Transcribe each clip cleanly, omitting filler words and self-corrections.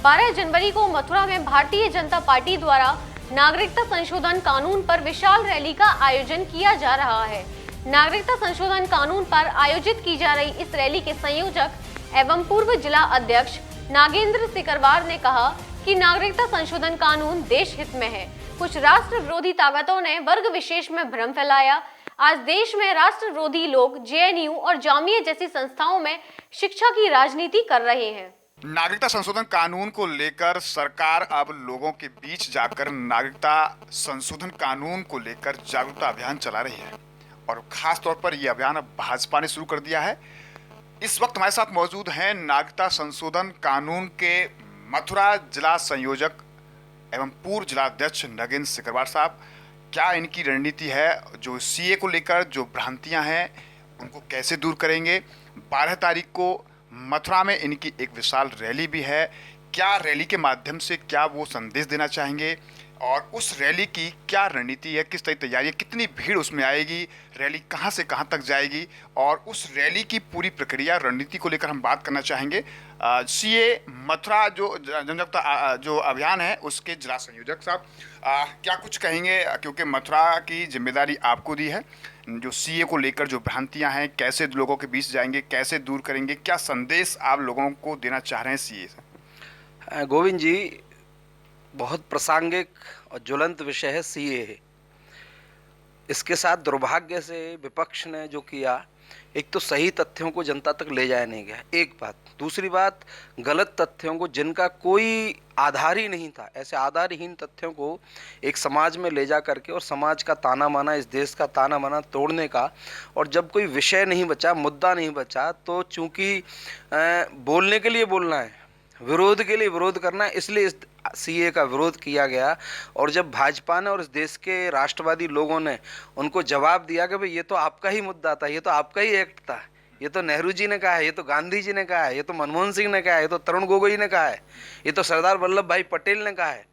12 जनवरी को मथुरा में भारतीय जनता पार्टी द्वारा नागरिकता संशोधन कानून पर विशाल रैली का आयोजन किया जा रहा है। नागरिकता संशोधन कानून पर आयोजित की जा रही इस रैली के संयोजक एवं पूर्व जिला अध्यक्ष नागेंद्र सिकरवार ने कहा कि नागरिकता संशोधन कानून देश हित में है। कुछ राष्ट्र विरोधी ताकतों ने वर्ग विशेष में भ्रम फैलाया। आज देश में राष्ट्र विरोधी लोग जेएनयू और जामिया जैसी संस्थाओं में शिक्षा की राजनीति कर रहे हैं। नागरिकता संशोधन कानून को लेकर सरकार अब लोगों के बीच जाकर नागरिकता संशोधन कानून को लेकर जागरूकता अभियान चला रही है और खास तौर पर यह अभियान अब भाजपा ने शुरू कर दिया है। इस वक्त हमारे साथ मौजूद हैं नागरिकता संशोधन कानून के मथुरा जिला संयोजक एवं पूर्व जिला अध्यक्ष नगेंद्र सिकरवार साहब। क्या इनकी रणनीति है, जो सीए को लेकर जो भ्रांतियां हैं उनको कैसे दूर करेंगे? 12 तारीख को मथुरा में इनकी एक विशाल रैली भी है। क्या रैली के माध्यम से क्या वो संदेश देना चाहेंगे और उस रैली की क्या रणनीति है, किस तरह की तैयारी है, कितनी भीड़ उसमें आएगी, रैली कहां से कहां तक जाएगी और उस रैली की पूरी प्रक्रिया रणनीति को लेकर हम बात करना चाहेंगे। सीए मथुरा जो जनजागरूकता जो अभियान है उसके जिला संयोजक साहब, क्या कुछ कहेंगे, क्योंकि मथुरा की जिम्मेदारी आपको दी है। जो सीए को लेकर जो भ्रांतियां हैं कैसे लोगों के बीच जाएंगे, कैसे दूर करेंगे, क्या संदेश आप लोगों को देना चाह रहे हैं सीए से? गोविंद जी, बहुत प्रासंगिक और ज्वलंत विषय है सीए है। इसके साथ दुर्भाग्य से विपक्ष ने जो किया, एक तो सही तथ्यों को जनता तक ले जाया नहीं गया, एक बात। दूसरी बात, गलत तथ्यों को जिनका कोई आधार ही नहीं था, ऐसे आधारहीन तथ्यों को एक समाज में ले जा करके और समाज का ताना माना, इस देश का ताना माना तोड़ने का। और जब कोई विषय नहीं बचा, मुद्दा नहीं बचा, तो चूंकि बोलने के लिए बोलना है, विरोध के लिए विरोध करना है, इसलिए इस सीए का विरोध किया गया। और जब भाजपा ने और इस देश के राष्ट्रवादी लोगों ने उनको जवाब दिया कि भाई ये तो आपका ही मुद्दा था, ये तो आपका ही एक्ट था, ये तो नेहरू जी ने कहा है, ये तो गांधी जी ने कहा है, ये तो मनमोहन सिंह ने कहा है, ये तो तरुण गोगोई ने कहा है, ये तो सरदार वल्लभ भाई पटेल ने कहा है,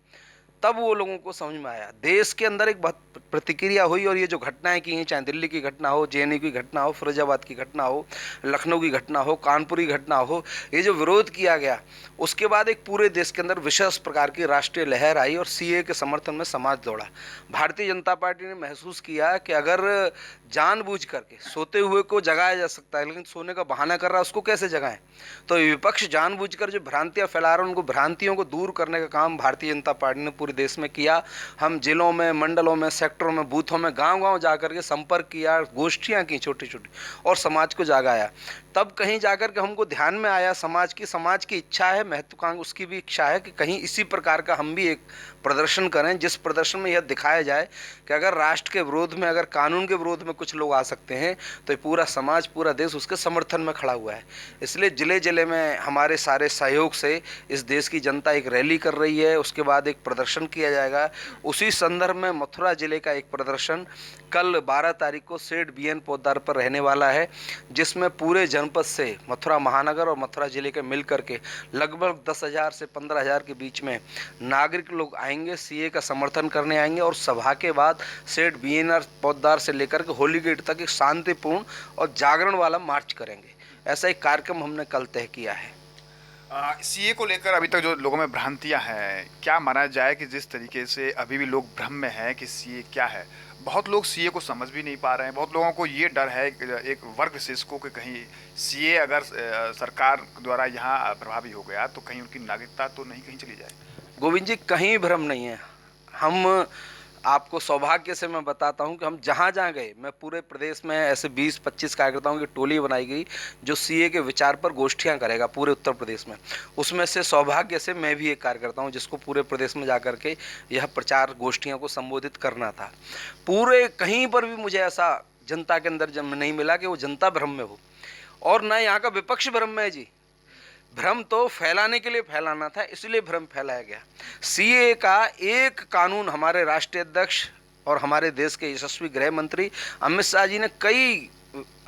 तब वो लोगों को समझ में आया। देश के अंदर एक बहुत प्रतिक्रिया हुई और ये जो घटनाएं की हैं, चाहे दिल्ली की घटना हो, जेएनयू की घटना हो, फिरोजाबाद की घटना हो, लखनऊ की घटना हो, कानपुर की घटना हो, ये जो विरोध किया गया, उसके बाद एक पूरे देश के अंदर विशेष प्रकार की राष्ट्रीय लहर आई और सीए के समर्थन में समाज दौड़ा। भारतीय जनता पार्टी ने महसूस किया कि अगर जानबूझ करके सोते हुए को जगाया जा सकता है, लेकिन सोने का बहाना कर रहा है, उसको कैसे जगाएं? तो विपक्ष जानबूझकर जो भ्रांतियां फैला रहा है, उनको भ्रांतियों को दूर करने का काम भारतीय जनता पार्टी ने पूरे देश में किया। हम जिलों में, मंडलों में, सेक्टरों में, बूथों में, गांव-गांव जाकर के संपर्क किया, गोष्ठियां की छोटी छोटी और समाज को जागाया। तब कहीं जाकर के हमको ध्यान में आया समाज की इच्छा है, महत्वाकांक्षी उसकी भी इच्छा है कि कहीं इसी प्रकार का हम भी एक प्रदर्शन करें, जिस प्रदर्शन में यह दिखाया जाए कि अगर राष्ट्र के विरोध में, अगर कानून के विरोध में कुछ लोग आ सकते हैं तो पूरा समाज, पूरा देश उसके समर्थन में खड़ा हुआ है। इसलिए जिले जिले में हमारे सारे सहयोग से इस देश की जनता एक रैली कर रही है, उसके बाद एक प्रदर्शन किया जाएगा। उसी संदर्भ में मथुरा जिले का एक प्रदर्शन कल 12 तारीख को सेठ बीएन पोद्दार पर रहने वाला है, जिसमें पूरे जनपद से मथुरा महानगर और मथुरा जिले के मिलकर के लगभग 10,000 से 15,000 के बीच में नागरिक लोग आएंगे, सीए का समर्थन करने आएंगे। और सभा के बाद सेठ बीएन पोद्दार से लेकर के होली गेट तक एक शांतिपूर्ण और जागरण वाला मार्च करेंगे। ऐसा एक कार्यक्रम हमने कल तय किया है। सीए को लेकर अभी तक जो लोगों में भ्रांतियां हैं, क्या माना जाए कि जिस तरीके से अभी भी लोग भ्रम में हैं कि सीए क्या है, बहुत लोग सीए को समझ भी नहीं पा रहे हैं। बहुत लोगों को ये डर है एक वर्ग विशेष को कि कहीं सीए अगर सरकार द्वारा यहाँ प्रभावी हो गया तो कहीं उनकी नागरिकता तो नहीं कहीं चली जाए। गोविंद जी, कहीं भ्रम नहीं है। हम आपको सौभाग्य से मैं बताता हूं कि हम जहां जहां गए, मैं पूरे प्रदेश में ऐसे 20-25 कार्यकर्ताओं की टोली बनाई गई जो सीए के विचार पर गोष्ठियां करेगा पूरे उत्तर प्रदेश में। उसमें से सौभाग्य से मैं भी एक कार्यकर्ता हूं जिसको पूरे प्रदेश में जाकर के यह प्रचार गोष्ठियों को संबोधित करना था। पूरे कहीं पर भी मुझे ऐसा जनता के अंदर जब नहीं मिला कि वो जनता भ्रम में हो, और न यहाँ का विपक्ष भ्रम में है जी। भ्रम तो फैलाने के लिए फैलाना था, इसलिए भ्रम फैलाया गया। सीए का एक कानून हमारे राष्ट्रीय अध्यक्ष और हमारे देश के यशस्वी गृह मंत्री अमित शाह जी ने कई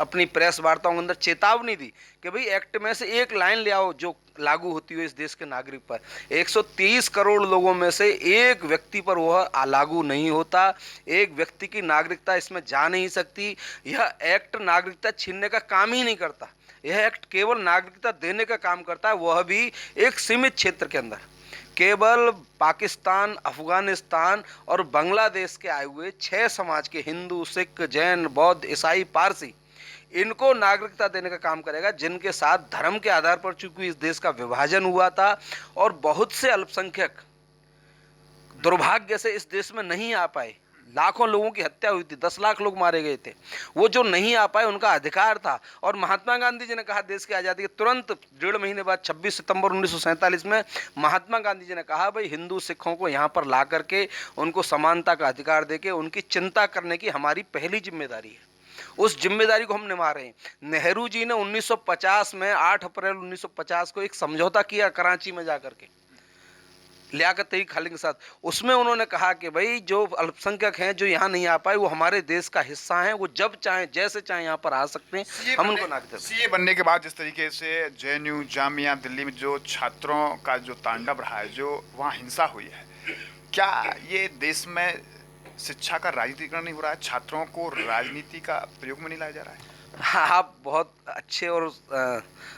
अपनी प्रेस वार्ताओं के अंदर चेतावनी दी कि भाई एक्ट में से एक लाइन ले आओ जो लागू होती हो इस देश के नागरिक पर। 130 करोड़ लोगों में से एक व्यक्ति पर वह लागू नहीं होता, एक व्यक्ति की नागरिकता इसमें जा नहीं सकती। यह एक्ट नागरिकता छीनने का काम ही नहीं करता। यह एक्ट केवल नागरिकता देने का काम करता है, वह भी एक सीमित क्षेत्र के अंदर। केवल पाकिस्तान, अफगानिस्तान और बांग्लादेश के आए हुए 6 समाज के हिंदू, सिख, जैन, बौद्ध, ईसाई, पारसी, इनको नागरिकता देने का काम करेगा, जिनके साथ धर्म के आधार पर चूंकि इस देश का विभाजन हुआ था और बहुत से अल्पसंख्यक दुर्भाग्य से इस देश में नहीं आ पाए। लाखों लोगों की हत्या हुई थी, 10 लाख लोग मारे गए थे। वो जो नहीं आ पाए उनका अधिकार था। और महात्मा गांधी जी ने कहा देश की आज़ादी के तुरंत 1.5 महीने बाद 26 सितंबर 1947 में महात्मा गांधी जी ने कहा भाई हिंदू सिखों को यहाँ पर ला करके उनको समानता का अधिकार देके उनकी चिंता करने की हमारी पहली जिम्मेदारी है। उस जिम्मेदारी को हम निभा रहे हैं। नेहरू जी ने 1950 में 8 अप्रैल 1950 को एक समझौता किया कराची में जाकर के लियाकत अली खान के साथ। उसमें उन्होंने कहा कि भाई जो अल्पसंख्यक हैं जो यहाँ नहीं आ पाए वो हमारे देश का हिस्सा हैं, वो जब चाहें जैसे चाहें यहाँ पर आ सकते हैं, हम उनको नागरिकता। सीए बनने के बाद जिस तरीके से जेएनयू जामिया दिल्ली में जो छात्रों का जो तांडव रहा है, जो वहाँ हिंसा हुई है, क्या ये देश में शिक्षा का राजनीतिकरण नहीं हो रहा है? छात्रों को राजनीति का प्रयोग में नहीं लाया जा रहा है? हाँ, आप बहुत अच्छे और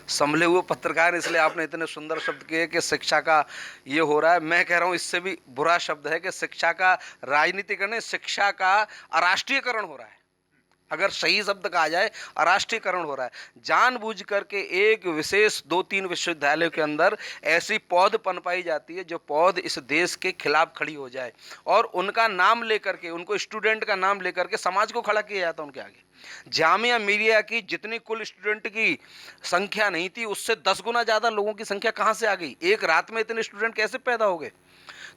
संभले हुए पत्रकार, इसलिए आपने इतने सुंदर शब्द किए कि शिक्षा का ये हो रहा है। मैं कह रहा हूँ इससे भी बुरा शब्द है कि शिक्षा का राजनीतिकरण, शिक्षा का अराष्ट्रीयकरण हो रहा है। अगर सही शब्द कहा जाए, अराष्ट्रीयकरण हो रहा है। जानबूझ करके एक विशेष 2-3 विश्वविद्यालयों के अंदर ऐसी पौध पनपाई जाती है जो पौध इस देश के खिलाफ खड़ी हो जाए और उनका नाम लेकर के, उनको स्टूडेंट का नाम लेकर के समाज को खड़ा किया जाता है उनके आगे। जामिया मिलिया की जितनी कुल स्टूडेंट की संख्या नहीं थी, उससे 10 गुना ज़्यादा लोगों की संख्या कहाँ से आ गई? एक रात में इतने स्टूडेंट कैसे पैदा हो गए?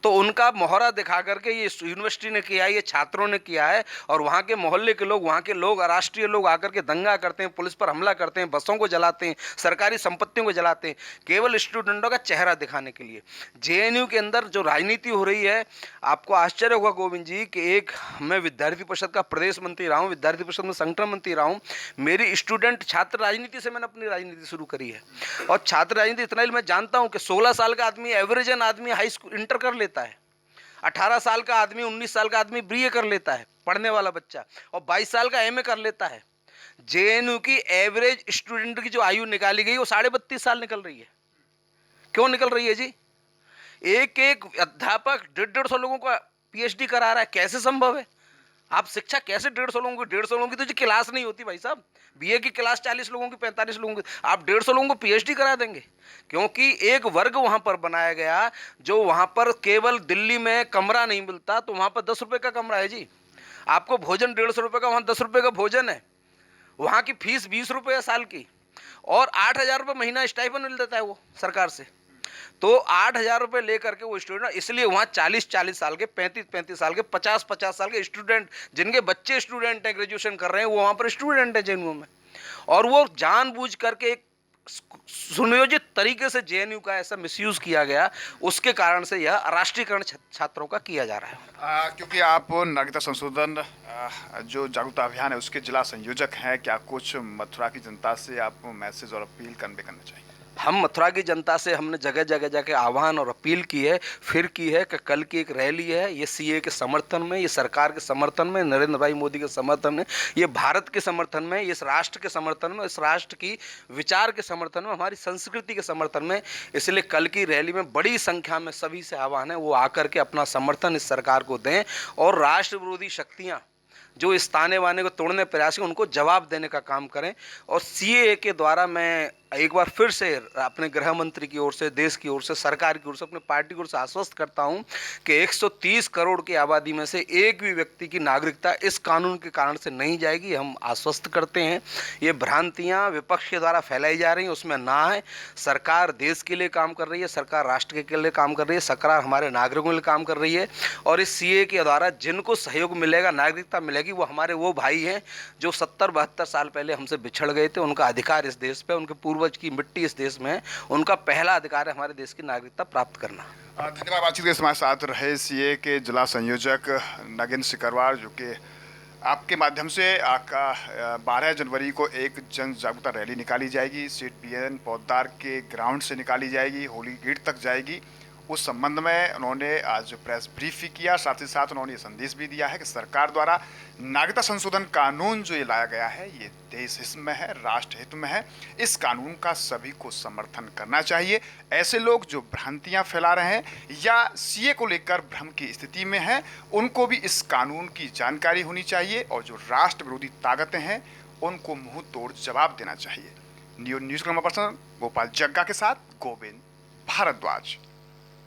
तो उनका मोहरा दिखा करके ये यूनिवर्सिटी ने किया है, ये छात्रों ने किया है। और वहाँ के मोहल्ले के लोग, वहाँ के लोग, राष्ट्रीय लोग आकर के दंगा करते हैं, पुलिस पर हमला करते हैं, बसों को जलाते हैं, सरकारी संपत्तियों को जलाते हैं, केवल स्टूडेंटों का चेहरा दिखाने के लिए। जेएनयू के अंदर जो राजनीति हो रही है, आपको आश्चर्य होगा गोविंद जी कि मैं विद्यार्थी परिषद का प्रदेश मंत्री रहा हूँ, विद्यार्थी परिषद में संगठन मंत्री रहा हूँ। मेरी स्टूडेंट छात्र राजनीति से मैंने अपनी राजनीति शुरू करी है। और छात्र राजनीति इतना ही मैं जानता हूँ कि 16 साल का आदमी, एवरेजन आदमी हाई स्कूल इंटर कर लेता है। 18 साल का आदमी, 19 साल का आदमी बीए कर लेता है, पढ़ने वाला बच्चा, और 22 साल का एमए कर लेता है। जेएनयू की एवरेज स्टूडेंट की जो आयु निकाली गई वो 32.5 साल निकल रही है। क्यों निकल रही है जी? एक अध्यापक 150 लोगों का पीएचडी करा रहा है, कैसे संभव है? आप शिक्षा कैसे 150 लोगों की तो जी क्लास नहीं होती भाई साहब। बीए की क्लास 40 लोगों की, 45 लोगों की, आप 150 लोगों को पीएचडी करा देंगे? क्योंकि एक वर्ग वहां पर बनाया गया जो वहां पर केवल दिल्ली में कमरा नहीं मिलता तो वहां पर 10 रुपए का कमरा है जी। आपको भोजन 150 रुपए का, वहां 10 रुपए का भोजन है। वहां की फीस 20 रुपए है साल की, और 8,000 रुपये महीना स्टाइपेंड मिल देता है वो सरकार से। तो 8,000 रुपये लेकर के वो स्टूडेंट, इसलिए वहाँ 40 साल के, 35 साल के, 50 साल के स्टूडेंट, जिनके बच्चे स्टूडेंट हैं, ग्रेजुएशन कर रहे हैं, वो वहाँ पर स्टूडेंट हैं जेएनयू में। और वो जानबूझ करके एक सुनियोजित तरीके से जेएनयू का ऐसा मिसयूज किया गया, उसके कारण से यह राष्ट्रीयकरण छात्रों का किया जा रहा है। क्योंकि आप नागरिकता संशोधन जो जागरूकता अभियान है उसके जिला संयोजक हैं, क्या कुछ मथुरा की जनता से आप मैसेज और अपील कन्वे करना चाहिए? हम मथुरा की जनता से हमने जगह जगह जाके आह्वान और अपील की है, फिर की है कि कल की एक रैली है, ये सीए के समर्थन में, ये सरकार के समर्थन में, नरेंद्र भाई मोदी के समर्थन में, ये भारत के समर्थन में, इस राष्ट्र के समर्थन में, इस राष्ट्र की विचार के समर्थन में, हमारी संस्कृति के समर्थन में। इसलिए कल की रैली में बड़ी संख्या में सभी से आह्वान है वो आकर के अपना समर्थन इस सरकार को दें और राष्ट्र विरोधी शक्तियाँ जो इस ताने बाने को तोड़ने प्रयास है उनको जवाब देने का काम करें। और सीए के द्वारा मैं एक बार फिर से अपने गृह मंत्री की ओर से, देश की ओर से, सरकार की ओर से, अपने पार्टी की ओर से आश्वस्त करता हूं कि 130 करोड़ की आबादी में से एक भी व्यक्ति की नागरिकता इस कानून के कारण से नहीं जाएगी। हम आश्वस्त करते हैं ये भ्रांतियां विपक्ष के द्वारा फैलाई जा रही हैं उसमें ना है। सरकार देश के लिए काम कर रही है, सरकार राष्ट्र के लिए काम कर रही है, सरकार हमारे नागरिकों के लिए काम कर रही है। और इस सीए के द्वारा जिनको सहयोग मिलेगा, नागरिकता मिलेगी, वो हमारे वो भाई हैं जो 70-72 साल पहले हमसे बिछड़ गए थे। उनका अधिकार इस देश पे, उनके पूर्वज की मिट्टी इस देश में है, उनका पहला अधिकार है हमारे देश की नागरिकता प्राप्त करना। धन्यवाद। बातचीत के हमारे साथ रहे सीए के जिला संयोजक नगेंद्र सिकरवार, जो कि आपके माध्यम से 12 जनवरी को एक जन जागरूकता रैली निकाली जाएगी। सीट बीएन पौधार के ग्राउंड से निकाली जाएगी, होली गेट तक जाएगी उस संबंध में उन्होंने आज प्रेस ब्रीफ भी किया, साथ ही साथ उन्होंने ये संदेश भी दिया है कि सरकार द्वारा नागरिकता संशोधन कानून जो ये लाया गया है ये देश हित में है, राष्ट्र हित में है। इस कानून का सभी को समर्थन करना चाहिए। ऐसे लोग जो भ्रांतियां फैला रहे हैं या सीए को लेकर भ्रम की स्थिति में हैं, उनको भी इस कानून की जानकारी होनी चाहिए और जो राष्ट्र विरोधी ताकतें हैं उनको मुंह तोड़ जवाब देना चाहिए। न्यूज पर्सन गोपाल जग्गा के साथ गोविंद भारद्वाज।